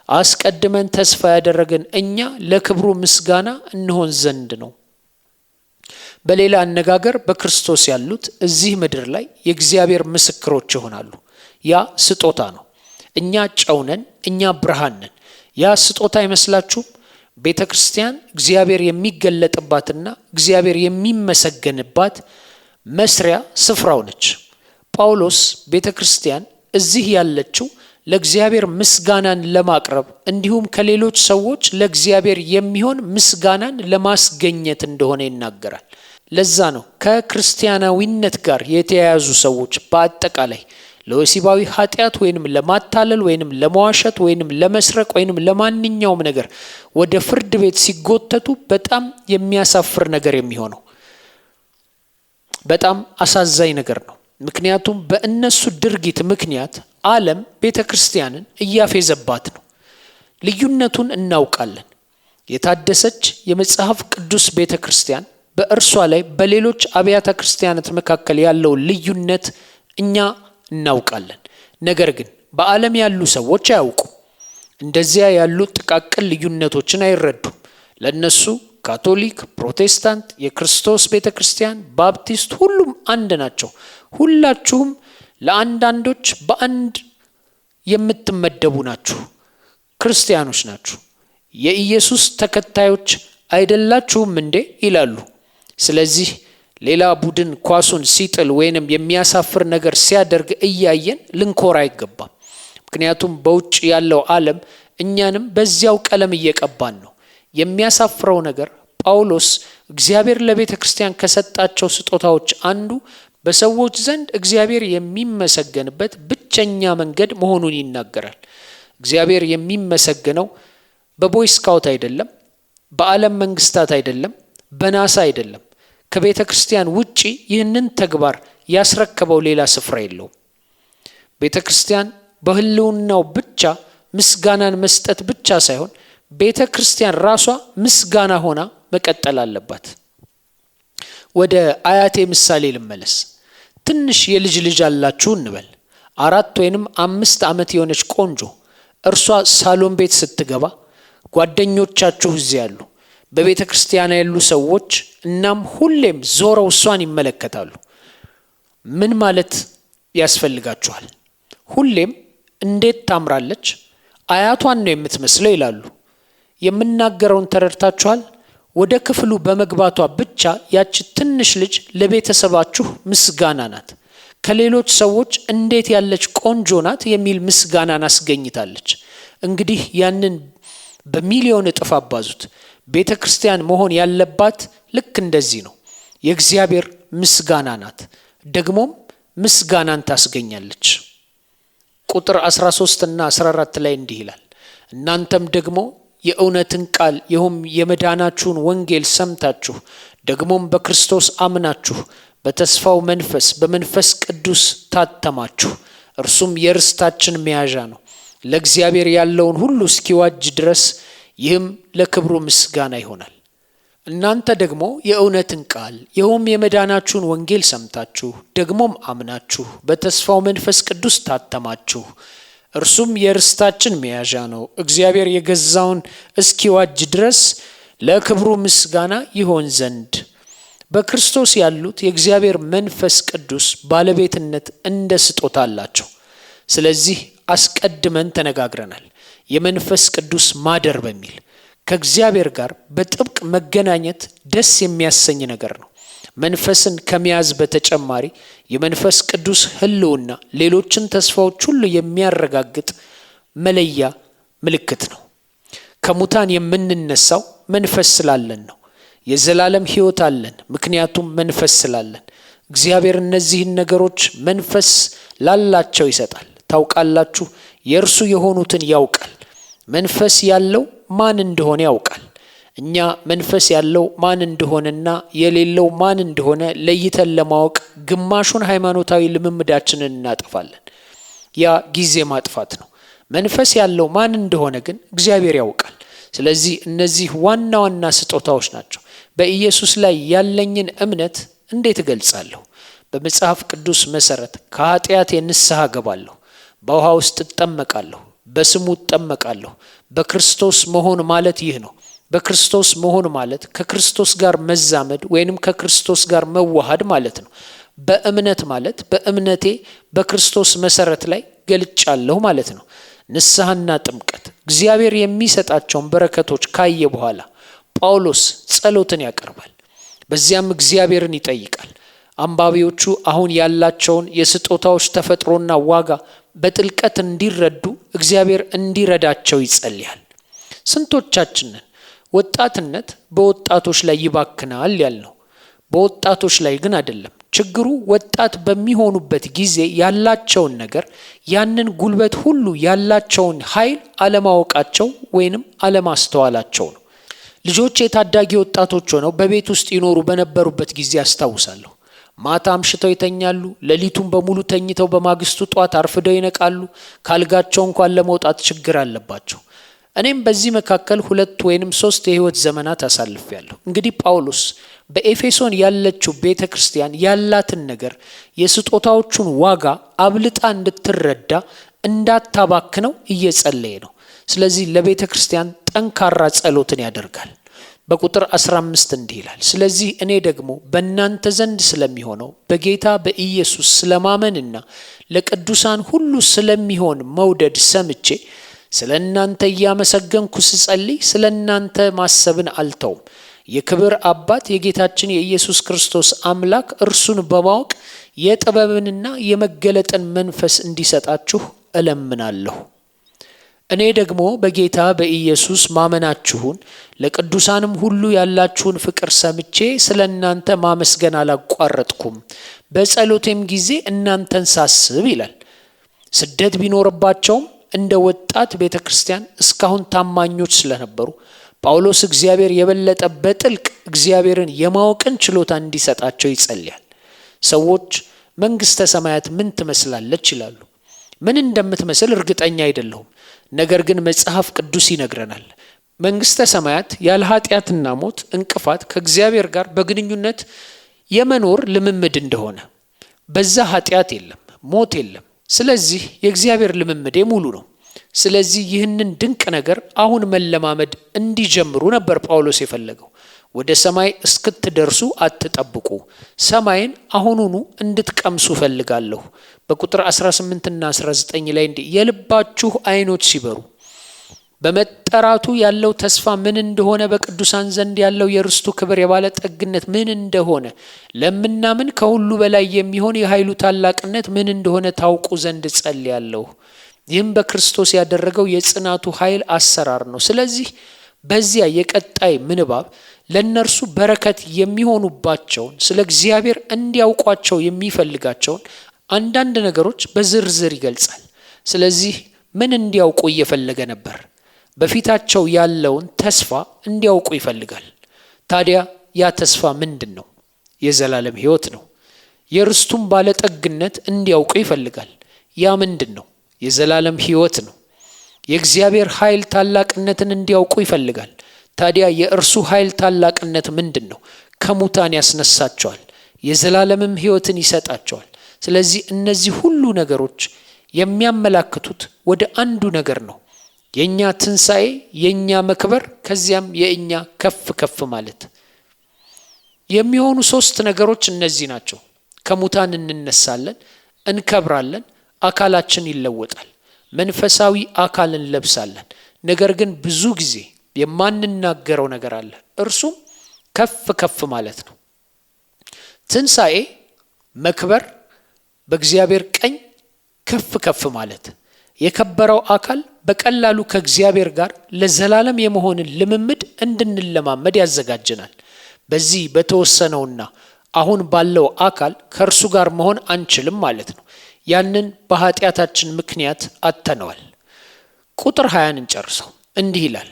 አስቀድመን ተስፋ ያደረግን እኛ ለክብሩ ምስጋና እንሆን ዘንድ ነው። በሌላ አነጋገር በክርስቶስ ያሉት እዚህ ምድር ላይ የእግዚአብሔር ምስክሮች ይሆናሉ። ያ ስጦታ ነው። እኛ ጨው ነን፣ እኛ ብርሃን ነን። ያ ስጦታ አይመስላችሁም? ቤተ ክርስቲያን እግዚአብሔር የሚገለጥባትና እግዚአብሔር የሚመሰገንባት መስሪያ ስፍራው ነች። ጳውሎስ ቤተ ክርስቲያን እዚህ ያለችው ለእግዚአብሔር ምስጋናን ለማቅረብ እንዲሁም ከሌሎች ሰዎች ለእግዚአብሔር የሚሆን ምስጋናን ለማስገኘት እንደሆነ ይናገራል። ለዛ ነው ከክርስቲያናዊነት ጋር የተያያዙ ሰዎች በአጠቃላይ ለወሲባዊ ኃጢአት ወይንም ለማታለል ወይንም ለመዋሸት ወይንም ለመስረቅ ወይንም ለማንኛውም ነገር ወደ ፍርድ ቤት ሲጎተቱ በጣም የሚያሳፍር ነገር የሚሆነው። በጣም አሳዛኝ ነገር ነው። ምክንያቱም በእነሱ ድርጊት ምክንያት ዓለም ቤተ ክርስቲያንን እያፌዘባት ነው። ልዩነቱን እናውቃለን። የታደሰች የመጽሐፍ ቅዱስ ቤተ ክርስቲያን በእርሷ ላይ በሌሎች አብያተ ክርስቲያናት መካከል ያለው ልዩነት እኛ እናውቃለን። ነገር ግን በዓለም ያሉ ሰዎች አያውቁም። እንደዚያ ያሉ ጥቃቅን ልዩነቶችን አይረዱም። ለነሱ ካቶሊክ፣ ፕሮቴስታንት፣ የክርስቶስ ቤተ ክርስቲያን፣ ባፕቲስት ሁሉም አንድ ናቸው። ሁላችሁም ለአንዳንዶች በአንድ የምትመደቡ ናችሁ፣ ክርስቲያኖች ናችሁ፣ የኢየሱስ ተከታዮች አይደላችሁም እንዴ ይላሉ። ስለዚህ ሌላ ቡድን ኳሱን ሲጥል ወይንም የሚያሳፍር ነገር ሲያደርግ እያየን ልንኮራ አይገባም። ምክንያቱም በውጭ ያለው ዓለም እኛንም በዚያው ቀለም እየቀባን ነው። የሚያሳፍረው ነገር ጳውሎስ እግዚአብሔር ለቤተ ክርስቲያን ከሰጣቸው ስጦታዎች አንዱ በሰዎች ዘንድ እግዚአብሔር የሚመሰገንበት ብቸኛ መንገድ መሆኑን ይናገራል። እግዚአብሔር የሚመሰገነው በቦይ ስካውት አይደለም፣ በዓለም መንግስታት አይደለም፣ በናሳ አይደለም። ከቤተ ክርስቲያን ውጪ ይህንን ተግባር ያስረከበው ሌላ ስፍራ የለውም። ቤተ ክርስቲያን በህልውናው ብቻ ምስጋናን መስጠት ብቻ ሳይሆን ቤተ ክርስቲያን ራሷ ምስጋና ሆና መቀጠል አለባት። ወደ አያቴ ምሳሌ ልመለስ። ትንሽ የልጅ ልጅ አላችሁ እንበል። 4 ወይንም 5 ዓመት የሆነች ቆንጆ እርሷ ሳሎን ቤት ስትገባ ጓደኞቻችሁ እዚያ ያሉ፣ በቤተ ክርስቲያን ያሉ ሰዎች እናም ሁሌም ዞረው እሷን ይመለከታሉ። ምን ማለት ያስፈልጋችኋል? ሁሌም እንዴት ታምራለች፣ አያቷን ነው የምትመስለው ይላሉ። የምናገረውን ተረድታችኋል? ወደ ክፍሉ በመግባቷ ብቻ ያቺ ትንሽ ልጅ ለቤተሰባችሁ ምስጋና ናት። ከሌሎች ሰዎች እንዴት ያለች ቆንጆ ናት የሚል ምስጋናን አስገኝታለች። እንግዲህ ያንን በሚሊዮን እጥፍ አባዙት። ቤተ ክርስቲያን መሆን ያለባት ልክ እንደዚህ ነው። የእግዚአብሔር ምስጋና ናት፣ ደግሞም ምስጋናን ታስገኛለች። ቁጥር 13 እና 14 ላይ እንዲህ ይላል፣ እናንተም ደግሞ የእውነትን ቃል ይሁም የመዳናችሁን ወንጌል ሰምታችሁ ደግሞም በክርስቶስ አምናችሁ በተስፋው መንፈስ በመንፈስ ቅዱስ ታተማችሁ። እርሱም የርስታችን መያዣ ነው፣ ለእግዚአብሔር ያለውን ሁሉ እስኪዋጅ ድረስ፣ ይህም ለክብሩ ምስጋና ይሆናል። እናንተ ደግሞ የእውነትን ቃል ይሁም የመዳናችሁን ወንጌል ሰምታችሁ ደግሞም አምናችሁ በተስፋው መንፈስ ቅዱስ ታተማችሁ። እርሱም የርስታችን መያዣ ነው፣ እግዚአብሔር የገዛውን እስኪዋጅ ድረስ ለክብሩ ምስጋና ይሆን ዘንድ። በክርስቶስ ያሉት የእግዚአብሔር መንፈስ ቅዱስ ባለቤትነት እንደ ስጦታ አላቸው። ስለዚህ አስቀድመን ተነጋግረናል። የመንፈስ ቅዱስ ማደር በሚል ከእግዚአብሔር ጋር በጥብቅ መገናኘት ደስ የሚያሰኝ ነገር ነው። መንፈስን ከመያዝ በተጨማሪ የመንፈስ ቅዱስ ህልውና ሌሎችን ተስፋዎች ሁሉ የሚያረጋግጥ መለያ ምልክት ነው። ከሙታን የምንነሳው መንፈስ ስላለን ነው። የዘላለም ሕይወት አለን፣ ምክንያቱም መንፈስ ስላለን። እግዚአብሔር እነዚህን ነገሮች መንፈስ ላላቸው ይሰጣል። ታውቃላችሁ፣ የእርሱ የሆኑትን ያውቃል። መንፈስ ያለው ማን እንደሆነ ያውቃል። እኛ መንፈስ ያለው ማን እንደሆነና የሌለው ማን እንደሆነ ለይተን ለማወቅ ግማሹን ሃይማኖታዊ ልምምዳችንን እናጠፋለን። ያ ጊዜ ማጥፋት ነው። መንፈስ ያለው ማን እንደሆነ ግን እግዚአብሔር ያውቃል። ስለዚህ እነዚህ ዋና ዋና ስጦታዎች ናቸው። በኢየሱስ ላይ ያለኝን እምነት እንዴት እገልጻለሁ? በመጽሐፍ ቅዱስ መሰረት ከኃጢአቴ ንስሐ ገባለሁ፣ በውሃ ውስጥ እጠመቃለሁ፣ በስሙ እጠመቃለሁ። በክርስቶስ መሆን ማለት ይህ ነው። በክርስቶስ መሆን ማለት ከክርስቶስ ጋር መዛመድ ወይንም ከክርስቶስ ጋር መዋሃድ ማለት ነው። በእምነት ማለት በእምነቴ በክርስቶስ መሰረት ላይ ገልጫለሁ ማለት ነው። ንስሐና ጥምቀት እግዚአብሔር የሚሰጣቸውን በረከቶች ካየ በኋላ ጳውሎስ ጸሎትን ያቀርባል። በዚያም እግዚአብሔርን ይጠይቃል። አንባቢዎቹ አሁን ያላቸውን የስጦታዎች ተፈጥሮና ዋጋ በጥልቀት እንዲረዱ እግዚአብሔር እንዲረዳቸው ይጸልያል። ስንቶቻችንን ወጣትነት በወጣቶች ላይ ይባክናል ያልነው? በወጣቶች ላይ ግን አይደለም። ችግሩ ወጣት በሚሆኑበት ጊዜ ያላቸውን ነገር፣ ያንን ጉልበት ሁሉ ያላቸውን ኃይል አለማወቃቸው ወይንም አለማስተዋላቸው ነው። ልጆች የታዳጊ ወጣቶች ሆነው በቤት ውስጥ ይኖሩ በነበሩበት ጊዜ አስታውሳለሁ። ማታ አምሽተው ይተኛሉ። ሌሊቱን በሙሉ ተኝተው በማግስቱ ጧት አርፍደው ይነቃሉ። ካልጋቸው እንኳን ለመውጣት ችግር አለባቸው። እኔም በዚህ መካከል 2 ወይንም 3 የህይወት ዘመናት አሳልፌያለሁ። እንግዲህ ጳውሎስ በኤፌሶን ያለችው ቤተ ክርስቲያን ያላትን ነገር፣ የስጦታዎቹን ዋጋ አብልጣ እንድትረዳ እንዳታባክነው እየጸለየ ነው። ስለዚህ ለቤተ ክርስቲያን ጠንካራ ጸሎትን ያደርጋል። በቁጥር 15 እንዲህ ይላል፣ ስለዚህ እኔ ደግሞ በእናንተ ዘንድ ስለሚሆነው በጌታ በኢየሱስ ስለማመንና ለቅዱሳን ሁሉ ስለሚሆን መውደድ ሰምቼ ስለ እናንተ እያመሰገንኩ ስጸልይ ስለ እናንተ ማሰብን አልተውም። የክብር አባት የጌታችን የኢየሱስ ክርስቶስ አምላክ እርሱን በማወቅ የጥበብንና የመገለጥን መንፈስ እንዲሰጣችሁ እለምናለሁ። እኔ ደግሞ በጌታ በኢየሱስ ማመናችሁን ለቅዱሳንም ሁሉ ያላችሁን ፍቅር ሰምቼ ስለ እናንተ ማመስገን አላቋረጥኩም። በጸሎቴም ጊዜ እናንተን ሳስብ ይላል፣ ስደት ቢኖርባቸውም እንደ ወጣት ቤተ ክርስቲያን እስካሁን ታማኞች ስለነበሩ ጳውሎስ እግዚአብሔር የበለጠ በጥልቅ እግዚአብሔርን የማወቅን ችሎታ እንዲሰጣቸው ይጸልያል። ሰዎች መንግሥተ ሰማያት ምን ትመስላለች ይላሉ። ምን እንደምትመስል እርግጠኛ አይደለሁም። ነገር ግን መጽሐፍ ቅዱስ ይነግረናል። መንግሥተ ሰማያት ያለ ኃጢአትና ሞት እንቅፋት ከእግዚአብሔር ጋር በግንኙነት የመኖር ልምምድ እንደሆነ፣ በዛ ኃጢአት የለም፣ ሞት የለም። ስለዚህ የእግዚአብሔር ልምምዴ ሙሉ ነው። ስለዚህ ይህንን ድንቅ ነገር አሁን መለማመድ እንዲጀምሩ ነበር ጳውሎስ የፈለገው። ወደ ሰማይ እስክትደርሱ አትጠብቁ፣ ሰማይን አሁኑኑ እንድትቀምሱ ፈልጋለሁ። በቁጥር 18 እና 19 ላይ እንዲህ የልባችሁ አይኖች ሲበሩ በመጠራቱ ያለው ተስፋ ምን እንደሆነ፣ በቅዱሳን ዘንድ ያለው የርስቱ ክብር የባለጠግነት ምን እንደሆነ፣ ለምናምን ከሁሉ በላይ የሚሆን የኃይሉ ታላቅነት ምን እንደሆነ ታውቁ ዘንድ ጸልያለሁ። ይህም በክርስቶስ ያደረገው የጽናቱ ኃይል አሰራር ነው። ስለዚህ በዚያ የቀጣይ ምንባብ ለእነርሱ በረከት የሚሆኑባቸውን ስለ እግዚአብሔር እንዲያውቋቸው የሚፈልጋቸውን አንዳንድ ነገሮች በዝርዝር ይገልጻል። ስለዚህ ምን እንዲያውቁ እየፈለገ ነበር? በፊታቸው ያለውን ተስፋ እንዲያውቁ ይፈልጋል። ታዲያ ያ ተስፋ ምንድን ነው? የዘላለም ሕይወት ነው። የርስቱም ባለጠግነት እንዲያውቁ ይፈልጋል። ያ ምንድን ነው? የዘላለም ሕይወት ነው። የእግዚአብሔር ኃይል ታላቅነትን እንዲያውቁ ይፈልጋል። ታዲያ የእርሱ ኃይል ታላቅነት ምንድን ነው? ከሙታን ያስነሳቸዋል፣ የዘላለምም ሕይወትን ይሰጣቸዋል። ስለዚህ እነዚህ ሁሉ ነገሮች የሚያመላክቱት ወደ አንዱ ነገር ነው፣ የእኛ ትንሣኤ፣ የእኛ መክበር፣ ከዚያም የእኛ ከፍ ከፍ ማለት። የሚሆኑ 3 ነገሮች እነዚህ ናቸው። ከሙታን እንነሳለን፣ እንከብራለን፣ አካላችን ይለወጣል፣ መንፈሳዊ አካል እንለብሳለን። ነገር ግን ብዙ ጊዜ የማንናገረው ነገር አለ፣ እርሱም ከፍ ከፍ ማለት ነው። ትንሣኤ፣ መክበር፣ በእግዚአብሔር ቀኝ ከፍ ከፍ ማለት። የከበረው አካል በቀላሉ ከእግዚአብሔር ጋር ለዘላለም የመሆንን ልምምድ እንድንለማመድ ያዘጋጀናል። በዚህ በተወሰነውና አሁን ባለው አካል ከእርሱ ጋር መሆን አንችልም ማለት ነው። ያንን በኃጢአታችን ምክንያት አጥተነዋል። ቁጥር 20 እንጨርሰው። እንዲህ ይላል፣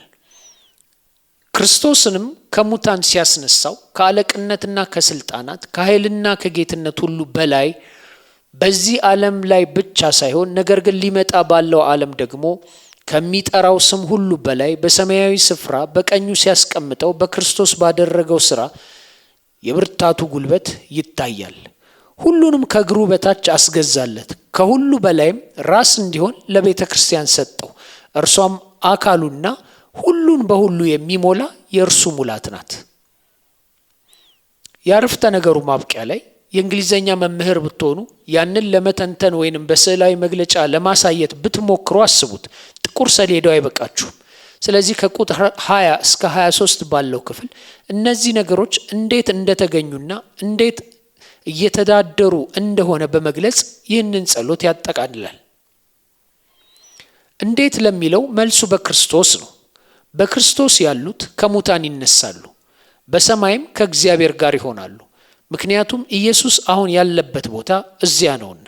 ክርስቶስንም ከሙታን ሲያስነሳው ከአለቅነትና ከስልጣናት ከኃይልና ከጌትነት ሁሉ በላይ በዚህ ዓለም ላይ ብቻ ሳይሆን ነገር ግን ሊመጣ ባለው ዓለም ደግሞ ከሚጠራው ስም ሁሉ በላይ በሰማያዊ ስፍራ በቀኙ ሲያስቀምጠው በክርስቶስ ባደረገው ሥራ የብርታቱ ጉልበት ይታያል። ሁሉንም ከእግሩ በታች አስገዛለት፣ ከሁሉ በላይም ራስ እንዲሆን ለቤተ ክርስቲያን ሰጠው። እርሷም አካሉና ሁሉን በሁሉ የሚሞላ የእርሱ ሙላት ናት። የአረፍተ ነገሩ ማብቂያ ላይ የእንግሊዘኛ መምህር ብትሆኑ ያንን ለመተንተን ወይንም በስዕላዊ መግለጫ ለማሳየት ብትሞክሩ አስቡት፣ ጥቁር ሰሌዳው አይበቃችሁም። ስለዚህ ከቁጥር 20 እስከ 23 ባለው ክፍል እነዚህ ነገሮች እንዴት እንደተገኙና እንዴት እየተዳደሩ እንደሆነ በመግለጽ ይህንን ጸሎት ያጠቃልላል። እንዴት ለሚለው መልሱ በክርስቶስ ነው። በክርስቶስ ያሉት ከሙታን ይነሳሉ፣ በሰማይም ከእግዚአብሔር ጋር ይሆናሉ። ምክንያቱም ኢየሱስ አሁን ያለበት ቦታ እዚያ ነውና፣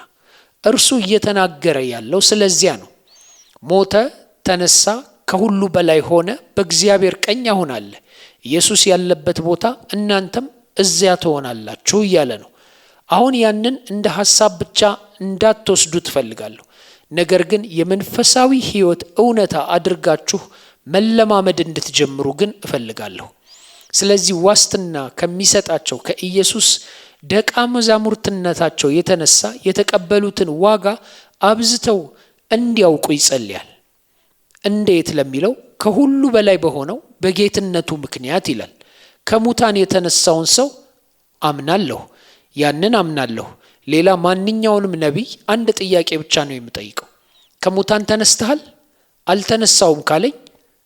እርሱ እየተናገረ ያለው ስለዚያ ነው። ሞተ፣ ተነሳ፣ ከሁሉ በላይ ሆነ፣ በእግዚአብሔር ቀኝ አሁን አለ። ኢየሱስ ያለበት ቦታ እናንተም እዚያ ትሆናላችሁ እያለ ነው። አሁን ያንን እንደ ሐሳብ ብቻ እንዳትወስዱ ትፈልጋለሁ። ነገር ግን የመንፈሳዊ ሕይወት እውነታ አድርጋችሁ መለማመድ እንድትጀምሩ ግን እፈልጋለሁ። ስለዚህ ዋስትና ከሚሰጣቸው ከኢየሱስ ደቀ መዛሙርትነታቸው የተነሳ የተቀበሉትን ዋጋ አብዝተው እንዲያውቁ ይጸልያል። እንዴት ለሚለው ከሁሉ በላይ በሆነው በጌትነቱ ምክንያት ይላል። ከሙታን የተነሳውን ሰው አምናለሁ፣ ያንን አምናለሁ። ሌላ ማንኛውንም ነቢይ አንድ ጥያቄ ብቻ ነው የምጠይቀው። ከሙታን ተነስተሃል? አልተነሳውም ካለኝ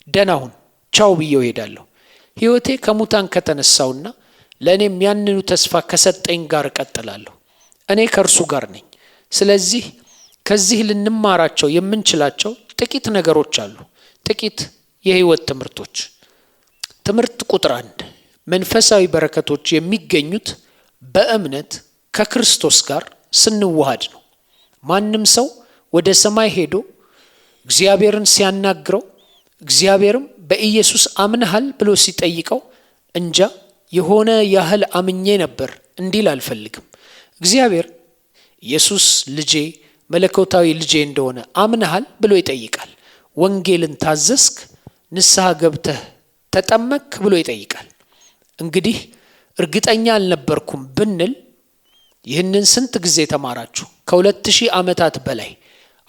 ደህና ሁን ቻው ብዬው ሄዳለሁ። ሕይወቴ ከሙታን ከተነሳውና ለእኔም ያንኑ ተስፋ ከሰጠኝ ጋር እቀጥላለሁ። እኔ ከእርሱ ጋር ነኝ። ስለዚህ ከዚህ ልንማራቸው የምንችላቸው ጥቂት ነገሮች አሉ። ጥቂት የሕይወት ትምህርቶች። ትምህርት ቁጥር 1 መንፈሳዊ በረከቶች የሚገኙት በእምነት ከክርስቶስ ጋር ስንዋሃድ ነው። ማንም ሰው ወደ ሰማይ ሄዶ እግዚአብሔርን ሲያናግረው እግዚአብሔርም በኢየሱስ አምነሃል ብሎ ሲጠይቀው እንጃ የሆነ ያህል አምኜ ነበር እንዲል አልፈልግም። እግዚአብሔር ኢየሱስ ልጄ መለኮታዊ ልጄ እንደሆነ አምነሃል ብሎ ይጠይቃል። ወንጌልን ታዘዝክ፣ ንስሐ ገብተህ ተጠመክ ብሎ ይጠይቃል። እንግዲህ እርግጠኛ አልነበርኩም ብንል ይህንን ስንት ጊዜ ተማራችሁ? ከ2000 ዓመታት በላይ።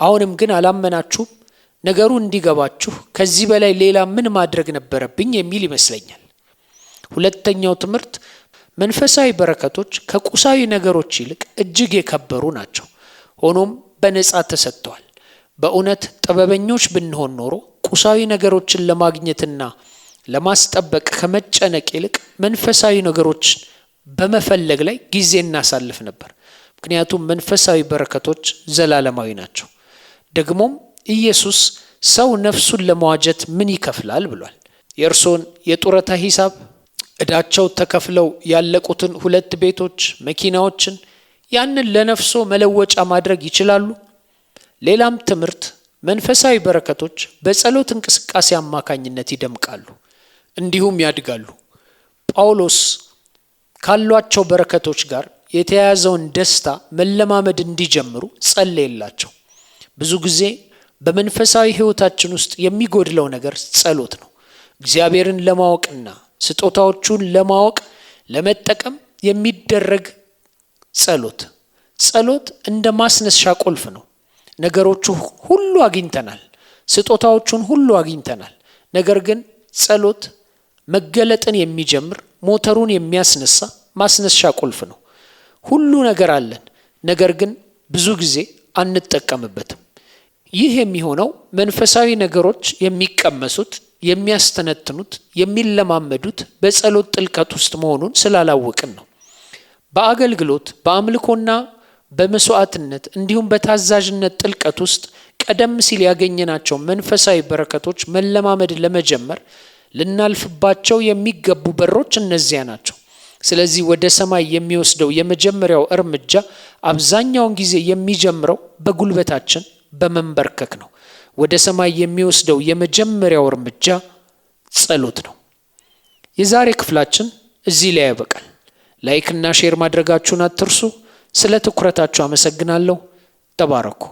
አሁንም ግን አላመናችሁም? ነገሩ እንዲገባችሁ ከዚህ በላይ ሌላ ምን ማድረግ ነበረብኝ የሚል ይመስለኛል። ሁለተኛው ትምህርት መንፈሳዊ በረከቶች ከቁሳዊ ነገሮች ይልቅ እጅግ የከበሩ ናቸው። ሆኖም በነፃ ተሰጥተዋል። በእውነት ጥበበኞች ብንሆን ኖሮ ቁሳዊ ነገሮችን ለማግኘትና ለማስጠበቅ ከመጨነቅ ይልቅ መንፈሳዊ ነገሮችን በመፈለግ ላይ ጊዜ እናሳልፍ ነበር። ምክንያቱም መንፈሳዊ በረከቶች ዘላለማዊ ናቸው። ደግሞም ኢየሱስ ሰው ነፍሱን ለመዋጀት ምን ይከፍላል ብሏል። የእርሶን የጡረታ ሂሳብ፣ እዳቸው ተከፍለው ያለቁትን 2 ቤቶች፣ መኪናዎችን ያንን ለነፍሶ መለወጫ ማድረግ ይችላሉ? ሌላም ትምህርት መንፈሳዊ በረከቶች በጸሎት እንቅስቃሴ አማካኝነት ይደምቃሉ፣ እንዲሁም ያድጋሉ። ጳውሎስ ካሏቸው በረከቶች ጋር የተያያዘውን ደስታ መለማመድ እንዲጀምሩ ጸለየላቸው። ብዙ ጊዜ በመንፈሳዊ ሕይወታችን ውስጥ የሚጎድለው ነገር ጸሎት ነው። እግዚአብሔርን ለማወቅና ስጦታዎቹን ለማወቅ ለመጠቀም የሚደረግ ጸሎት እንደ ማስነሻ ቁልፍ ነው። ነገሮቹ ሁሉ አግኝተናል፣ ስጦታዎቹን ሁሉ አግኝተናል። ነገር ግን ጸሎት መገለጥን የሚጀምር ሞተሩን የሚያስነሳ ማስነሻ ቁልፍ ነው። ሁሉ ነገር አለን፣ ነገር ግን ብዙ ጊዜ አንጠቀምበትም። ይህ የሚሆነው መንፈሳዊ ነገሮች የሚቀመሱት፣ የሚያስተነትኑት፣ የሚለማመዱት በጸሎት ጥልቀት ውስጥ መሆኑን ስላላወቅን ነው። በአገልግሎት በአምልኮና በመስዋዕትነት እንዲሁም በታዛዥነት ጥልቀት ውስጥ ቀደም ሲል ያገኘናቸው መንፈሳዊ በረከቶች መለማመድ ለመጀመር ልናልፍባቸው የሚገቡ በሮች እነዚያ ናቸው። ስለዚህ ወደ ሰማይ የሚወስደው የመጀመሪያው እርምጃ አብዛኛውን ጊዜ የሚጀምረው በጉልበታችን በመንበርከክ ነው። ወደ ሰማይ የሚወስደው የመጀመሪያው እርምጃ ጸሎት ነው። የዛሬ ክፍላችን እዚህ ላይ ያበቃል። ላይክ እና ሼር ማድረጋችሁን አትርሱ። ስለ ትኩረታችሁ አመሰግናለሁ። ተባረኩ።